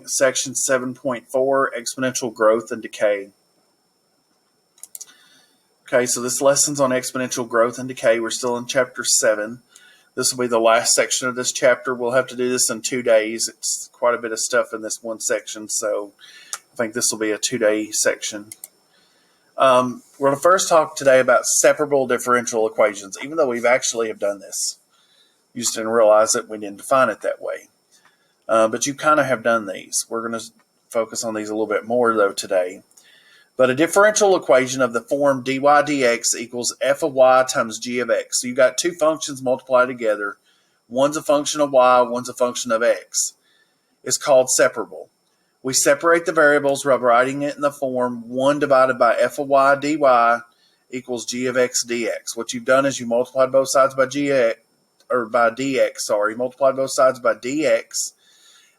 doing section 7.4, exponential growth and decay. Okay, so this lesson's on exponential growth and decay. We're still in chapter 7. This will be the last section of this chapter. We'll have to do this in 2 days. It's quite a bit of stuff in this one section, so I think this will be a 2-day section. We're going to first talk today about separable differential equations, even though we've actually have done this. You just didn't realize that we didn't define it that way. But you kind of have done these. We're going to focus on these a little bit more, though, today. But a differential equation of the form dy dx equals f of y times g of x. So you got two functions multiplied together. One's a function of y, one's a function of x. It's called separable. We separate the variables by writing it in the form 1 divided by f of y dy equals g of x dx. What you've done is you multiplied both sides by dx, multiplied both sides by dx,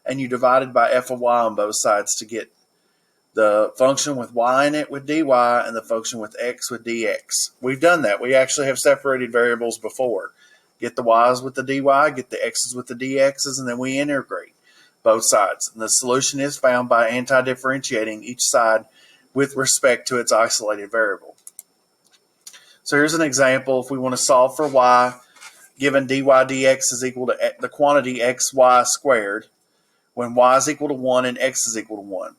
and you divided by f of y on both sides to get the function with y in it with dy and the function with x with dx. We've done that. We actually have separated variables before. Get the y's with the dy, get the x's with the dx's, and then we integrate both sides. And the solution is found by anti-differentiating each side with respect to its isolated variable. So here's an example. If we want to solve for y, given dy dx is equal to the quantity xy squared, when y is equal to 1 and x is equal to 1.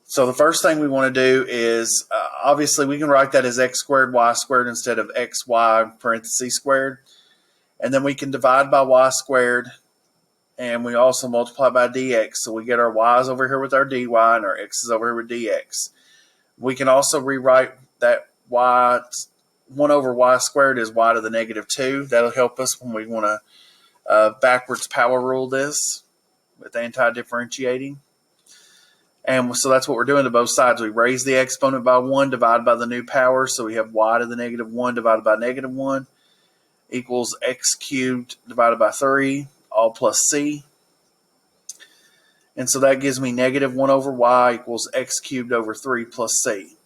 So the first thing we want to do is, obviously we can write that as x squared y squared instead of xy parentheses squared. And then we can divide by y squared, and we also multiply by dx. So we get our y's over here with our dy and our x's over here with dx. We can also rewrite that 1 over y squared is y to the negative 2. That'll help us when we want to backwards power rule this with anti-differentiating. And so that's what we're doing to both sides. We raise the exponent by 1, divide by the new power. So we have y to the negative 1 divided by negative 1 equals x cubed divided by 3, all plus c. And so that gives me negative 1 over y equals x cubed over 3 plus c.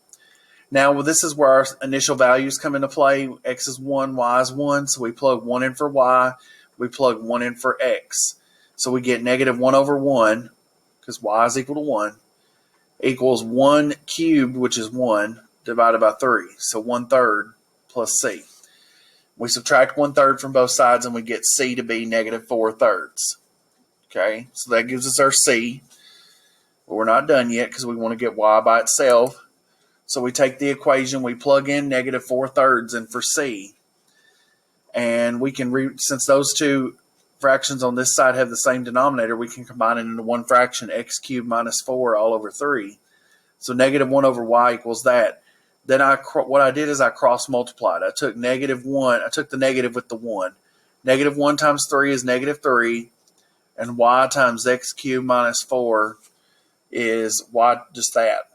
Now, this is where our initial values come into play. X is 1, y is 1. So we plug 1 in for y. We plug 1 in for x. So we get negative 1 over 1, because y is equal to 1, equals 1 cubed, which is 1, divided by 3. So 1/3 plus c. We subtract 1/3 from both sides, and we get c to be negative 4/3. Okay, so that gives us our c. But we're not done yet because we want to get y by itself. So we take the equation, we plug in negative 4/3 in for c. And we can, since those two fractions on this side have the same denominator, we can combine it into one fraction, x cubed minus 4 all over 3. So negative 1 over y equals that. Then what I did is I cross multiplied. I took negative 1, I took the negative with the 1. Negative 1 times 3 is negative 3, and y times x cubed minus 4 is y, just that.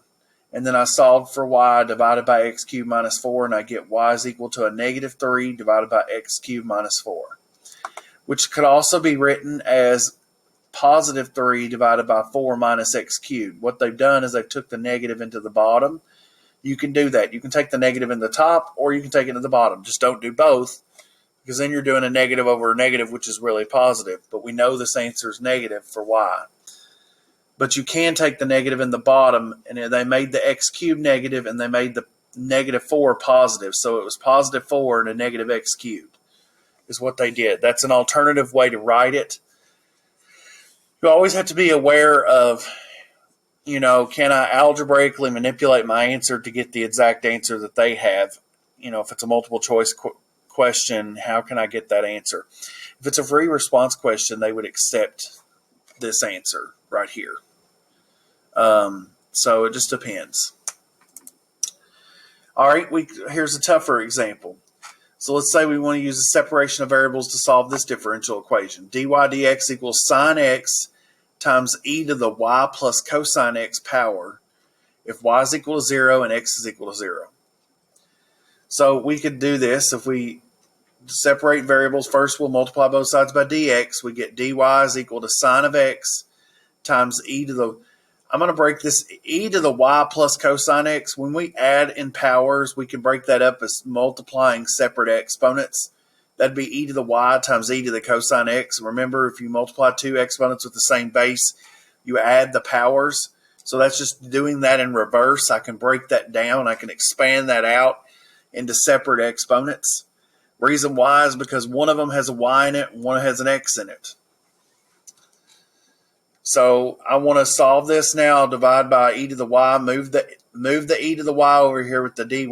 And then I solved for y divided by x cubed minus 4, and I get y is equal to a negative 3 divided by x cubed minus 4. Which could also be written as positive 3 divided by 4 minus x cubed. What they've done is they took the negative into the bottom. You can do that. You can take the negative in the top, or you can take it to the bottom. Just don't do both, because then you're doing a negative over a negative, which is really positive. But we know this answer is negative for y. But you can take the negative in the bottom, and they made the x cubed negative, and they made the negative 4 positive. So it was positive 4 and a negative x cubed. Is what they did. That's an alternative way to write it. You always have to be aware of, can I algebraically manipulate my answer to get the exact answer that they have? If it's a multiple choice question, how can I get that answer? If it's a free response question, they would accept this answer right here. So it just depends. All right, here's a tougher example. So let's say we want to use a separation of variables to solve this differential equation. dy dx equals sine x times e to the y plus cosine x power if y is equal to 0 and x is equal to 0. So we could do this if we separate variables. First, we'll multiply both sides by dx. We get dy is equal to sine of x times e to the, I'm going to break this e to the y plus cosine x. When we add in powers, we can break that up as multiplying separate exponents. That'd be e to the y times e to the cosine x. Remember, if you multiply two exponents with the same base, you add the powers. So that's just doing that in reverse. I can break that down. I can expand that out into separate exponents. Reason why is because one of them has a y in it and one has an x in it. So I want to solve this now. I'll divide by e to the y, move the e to the y over here with the dy.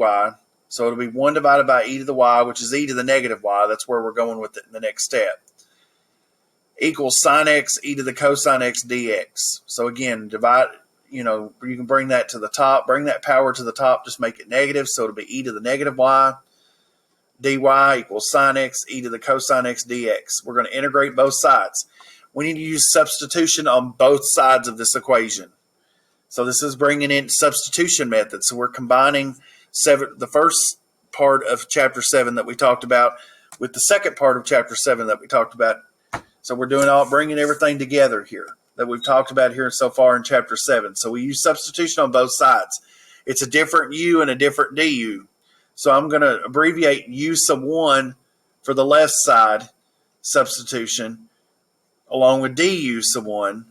So it'll be 1 divided by e to the y, which is e to the negative y. That's where we're going with it in the next step. Equals sine x e to the cosine x dx. So again, divide, you can bring that to the top, bring that power to the top, just make it negative. So it'll be e to the negative y dy equals sine x e to the cosine x dx. We're going to integrate both sides. We need to use substitution on both sides of this equation. So this is bringing in substitution method. So we're combining the first part of chapter 7 that we talked about with the second part of chapter 7 that we talked about. So we're bringing everything together here that we've talked about here so far in chapter 7. So we use substitution on both sides. It's a different u and a different du. So I'm going to abbreviate u sub 1 for the left side substitution, along with du sub 1,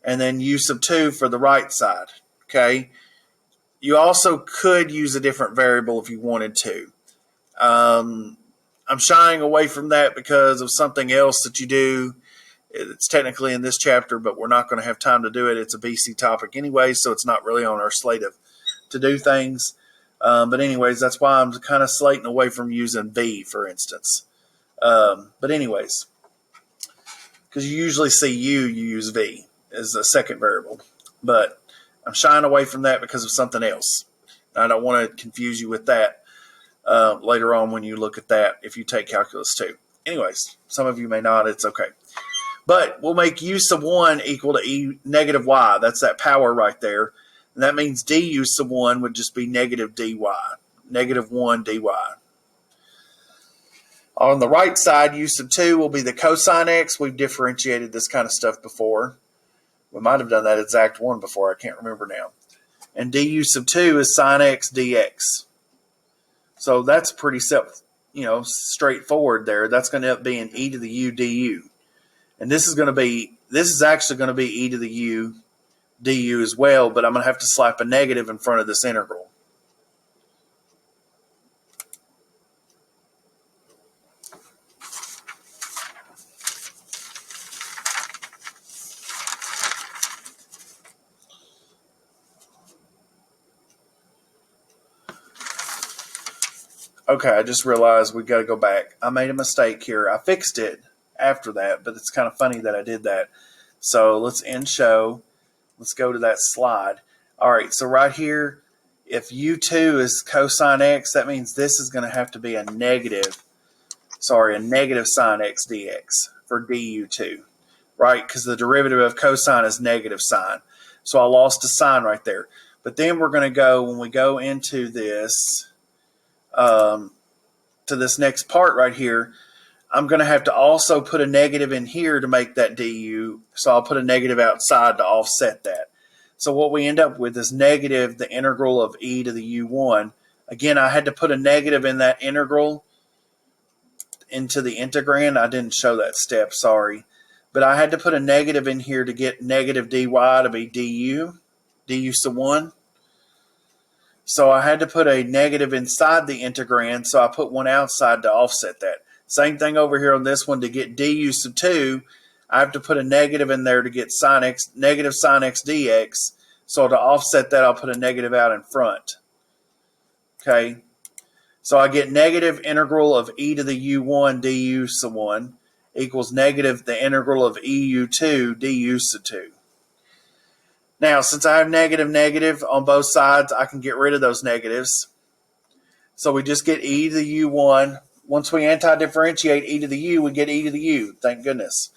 and then u sub 2 for the right side. Okay. You also could use a different variable if you wanted to. I'm shying away from that because of something else that you do. It's technically in this chapter, but we're not going to have time to do it. It's a BC topic anyway, so it's not really on our slate to do things. But anyways, that's why I'm kind of slating away from using v, for instance. But anyways, because you usually see you use v as a second variable. But I'm shying away from that because of something else. I don't want to confuse you with that later on when you look at that if you take calculus 2. Anyways, some of you may not. It's okay. But we'll make u sub 1 equal to e negative y. That's that power right there. And that means du sub 1 would just be negative dy. Negative 1 dy. On the right side, u sub 2 will be the cosine x. We've differentiated this kind of stuff before. We might have done that exact one before. I can't remember now. And du sub 2 is sine x dx. So that's pretty straightforward there. That's going to end up being e to the u du. And this is actually going to be e to the u du as well, but I'm going to have to slap a negative in front of this integral. Okay, I just realized we got to go back. I made a mistake here. I fixed it after that, but it's kind of funny that I did that. So let's end show. Let's go to that slide. All right, so right here, if u2 is cosine x, that means this is going to have to be a negative sine x dx for du2, right? Because the derivative of cosine is negative sine. So I lost a sign right there. But then we're going to go, when we go into this, to this next part right here, I'm going to have to also put a negative in here to make that du. So I'll put a negative outside to offset that. So what we end up with is negative the integral of e to the u1. Again, I had to put a negative in that integral into the integrand. I didn't show that step, sorry. But I had to put a negative in here to get negative dy to be du sub 1. So I had to put a negative inside the integrand, so I put one outside to offset that. Same thing over here on this one. To get du sub 2, I have to put a negative in there to get negative sine x dx. So to offset that, I'll put a negative out in front. Okay. So I get negative integral of e to the u1 du sub 1 equals negative the integral of eu2 du sub 2. Now, since I have negative on both sides, I can get rid of those negatives. So we just get e to the u1. Once we anti-differentiate e to the u, we get e to the u. Thank goodness.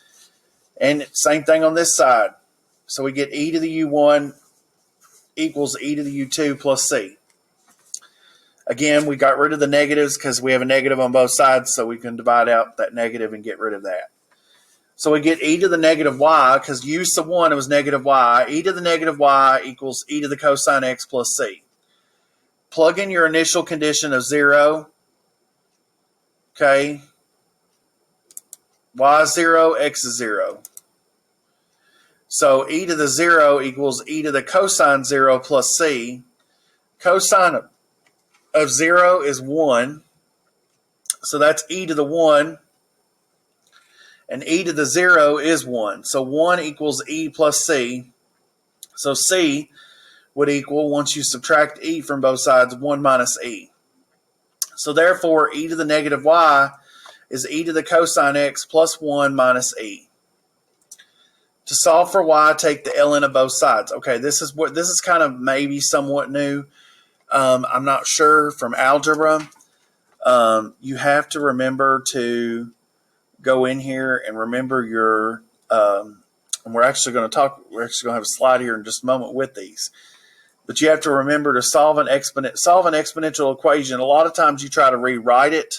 And same thing on this side. So we get e to the u1 equals e to the u2 plus c. Again, we got rid of the negatives because we have a negative on both sides, so we can divide out that negative and get rid of that. So we get e to the negative y, because u sub 1 was negative y. E to the negative y equals e to the cosine x plus c. Plug in your initial condition of 0. Okay. Y is 0, x is 0. So e to the 0 equals e to the cosine 0 plus c. Cosine of 0 is 1. So that's e to the 1. And e to the 0 is 1. So 1 equals e plus c. So c would equal, once you subtract e from both sides, 1 minus e. So therefore, e to the negative y is e to the cosine x plus 1 minus e. To solve for y, take the ln of both sides. Okay, this is kind of maybe somewhat new. I'm not sure from algebra. You have to remember to go in here and remember your. And we're actually going to have a slide here in just a moment with these. But you have to remember to solve an exponential equation. A lot of times you try to rewrite it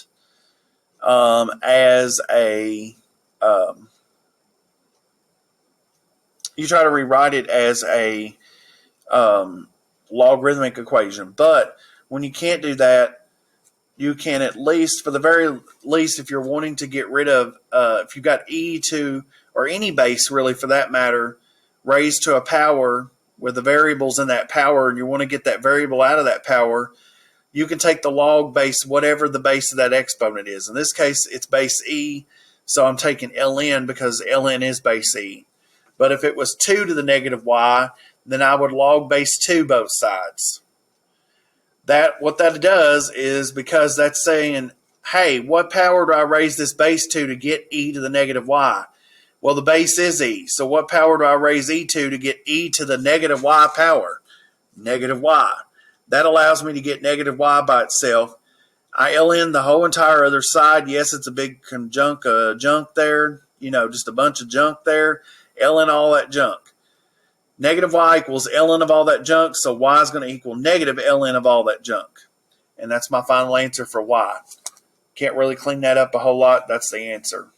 as a logarithmic equation. But when you can't do that, you can at least, for the very least, if you're wanting to get rid of, if you've got e to, or any base really for that matter, raised to a power with the variables in that power, and you want to get that variable out of that power, you can take the log base, whatever the base of that exponent is. In this case, it's base e, so I'm taking ln because ln is base e. But if it was 2 to the negative y, then I would log base 2 both sides. What that does is, because that's saying, hey, what power do I raise this base to get e to the negative y? Well, the base is e. So what power do I raise e to get e to the negative y power? Negative y. That allows me to get negative y by itself. I ln the whole entire other side. Yes, it's a big junk there. Just a bunch of junk there. Ln all that junk. Negative y equals ln of all that junk, so y is going to equal negative ln of all that junk. And that's my final answer for y. Can't really clean that up a whole lot. That's the answer.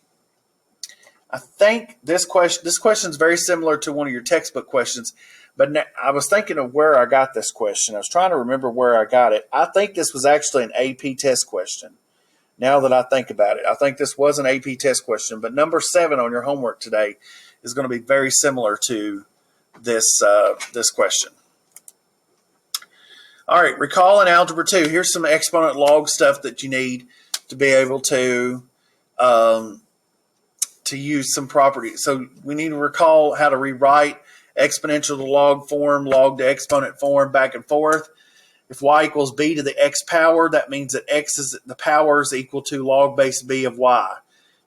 I think this question is very similar to one of your textbook questions, but I was thinking of where I got this question. I was trying to remember where I got it. I think this was actually an AP test question. Now that I think about it, I think this was an AP test question, but number 7 on your homework today is going to be very similar to this question. All right, recall in Algebra 2. Here's some exponent log stuff that you need to be able to use some properties. So we need to recall how to rewrite exponential to log form, log to exponent form, back and forth. If y equals b to the x power, that means that x is the power is equal to log base b of y.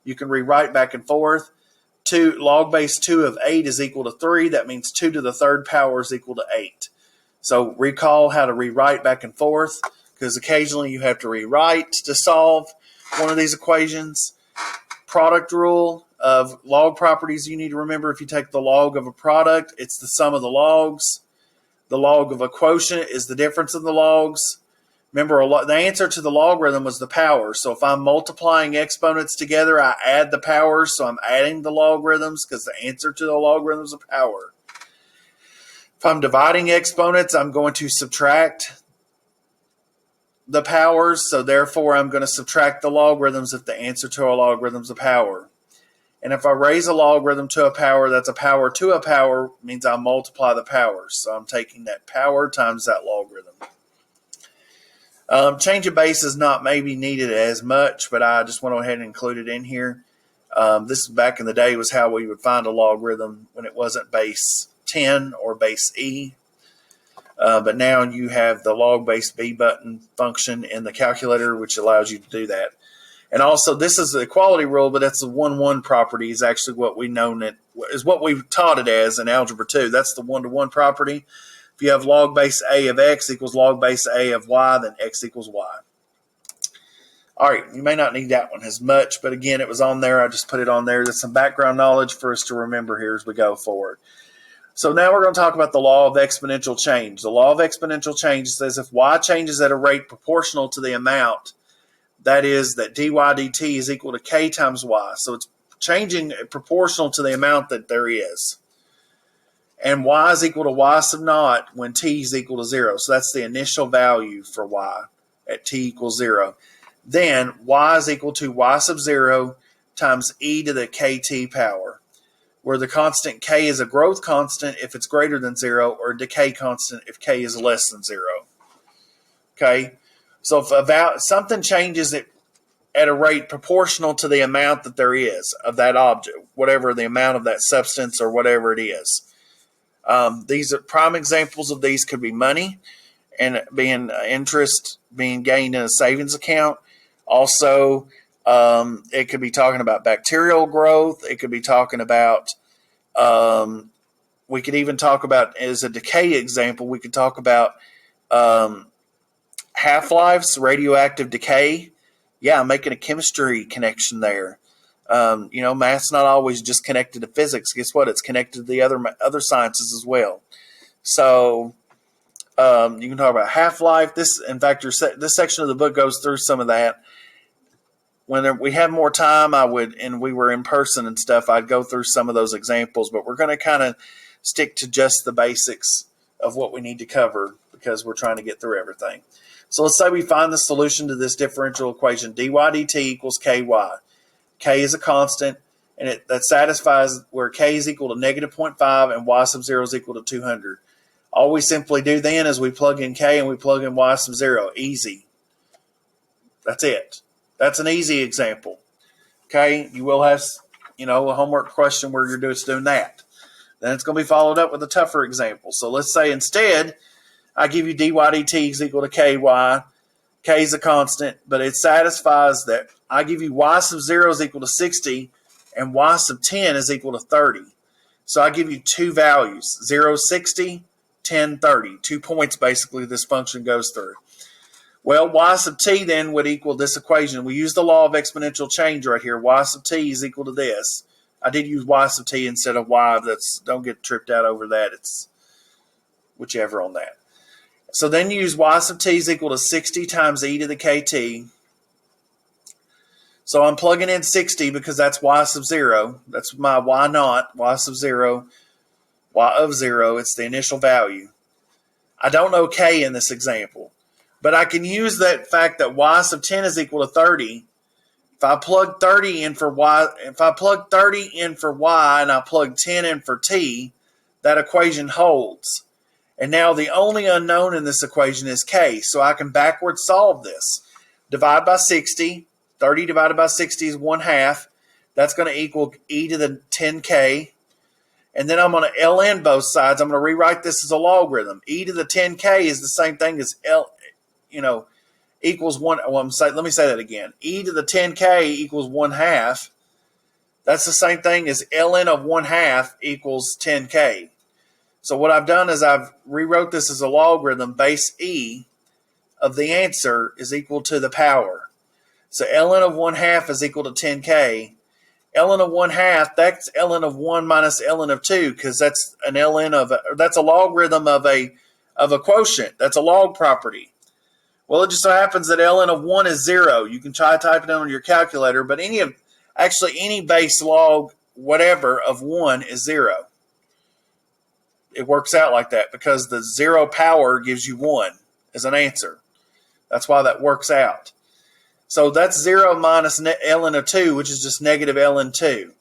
You can rewrite back and forth. Log base 2 of 8 is equal to 3. That means 2 to the third power is equal to 8. So recall how to rewrite back and forth, because occasionally you have to rewrite to solve one of these equations. Product rule of log properties you need to remember. If you take the log of a product, it's the sum of the logs. The log of a quotient is the difference of the logs. Remember, the answer to the logarithm was the power. So if I'm multiplying exponents together, I add the powers. So I'm adding the logarithms because the answer to the logarithm is a power. If I'm dividing exponents, I'm going to subtract the powers. So therefore, I'm going to subtract the logarithms if the answer to a logarithm is a power. And if I raise a logarithm to a power, that's a power to a power, means I multiply the powers. So I'm taking that power times that logarithm. Change of base is not maybe needed as much, but I just went ahead and included it in here. This back in the day was how we would find a logarithm when it wasn't base 10 or base e. But now you have the log base b button function in the calculator, which allows you to do that. And also, this is the equality rule, but that's the 1-1 property is actually what we've taught it as in Algebra 2. That's the 1-to-1 property. If you have log base a of x equals log base a of y, then x equals y. All right, you may not need that one as much, but again, it was on there. I just put it on there. There's some background knowledge for us to remember here as we go forward. So now we're going to talk about the law of exponential change. The law of exponential change says if y changes at a rate proportional to the amount, that is that dy dt is equal to k times y. So it's changing proportional to the amount that there is. And y is equal to y sub naught when t is equal to 0. So that's the initial value for y at t equals 0. Then y is equal to y sub 0 times e to the kt power. where the constant k is a growth constant if it's greater than 0, or a decay constant if k is less than 0. Okay, so if something changes at a rate proportional to the amount that there is of that object, whatever the amount of that substance or whatever it is. These are prime examples of these could be money and being interest being gained in a savings account. Also, it could be talking about bacterial growth. It could be talking about, we could even talk about, as a decay example, we could talk about half-lives, radioactive decay. Yeah, I'm making a chemistry connection there. Math's not always just connected to physics. Guess what? It's connected to the other sciences as well. So you can talk about half-life. In fact, this section of the book goes through some of that. When we have more time, and we were in person and stuff, I'd go through some of those examples. But we're going to kind of stick to just the basics of what we need to cover because we're trying to get through everything. So let's say we find the solution to this differential equation, dy dt equals ky. K is a constant, and that satisfies where k is equal to negative 0.5 and y sub 0 is equal to 200. All we simply do then is we plug in k and we plug in y sub 0. Easy. That's it. That's an easy example. Okay, you will have a homework question where you're doing that. Then it's going to be followed up with a tougher example. So let's say instead I give you dy dt is equal to ky. K is a constant, but it satisfies that I give you y sub 0 is equal to 60 and y sub 10 is equal to 30. So I give you two values, 0, 60, 10, 30. 2 points basically this function goes through. Well, y sub t then would equal this equation. We use the law of exponential change right here. Y sub t is equal to this. I did use y sub t instead of y. Don't get tripped out over that. It's whichever on that. So then use y sub t is equal to 60 times e to the kt. So I'm plugging in 60 because that's y sub 0. That's my y naught, y sub 0, y of 0. It's the initial value. I don't know k in this example, but I can use that fact that y sub 10 is equal to 30. If I plug 30 in for y, and I plug 10 in for t, that equation holds. And now the only unknown in this equation is k, so I can backwards solve this. Divide by 60. 30 divided by 60 is 1/2. That's going to equal e to the 10k. And then I'm going to ln both sides. I'm going to rewrite this as a logarithm. E to the 10k is the same thing as equals 1. Well, let me say that again. E to the 10k equals 1/2. That's the same thing as ln of 1/2 equals 10k. So what I've done is I've rewrote this as a logarithm. Base e of the answer is equal to the power. So ln of 1/2 is equal to 10k. Ln of 1/2, that's ln of 1 minus ln of 2, because that's that's a logarithm of a quotient. That's a log property. Well, it just so happens that ln of 1 is 0. You can try typing it on your calculator, but any base log whatever of 1 is 0. It works out like that because the 0 power gives you 1 as an answer. That's why that works out. So that's 0 minus ln of 2, which is just negative ln 2,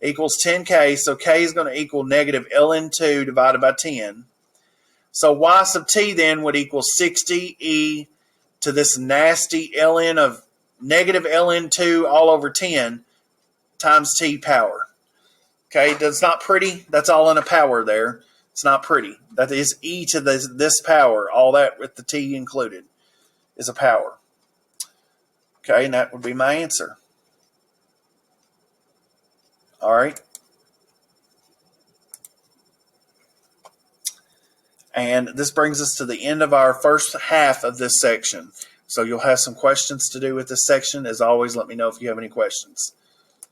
equals 10k. So k is going to equal negative ln 2 divided by 10. So y sub t then would equal 60 e to this nasty ln of negative ln 2 all over 10 times t power. Okay, that's not pretty. That's all in a power there. It's not pretty. That is e to this power. All that with the t included is a power. Okay, and that would be my answer. All right. And this brings us to the end of our first half of this section. So you'll have some questions to do with this section. As always, let me know if you have any questions.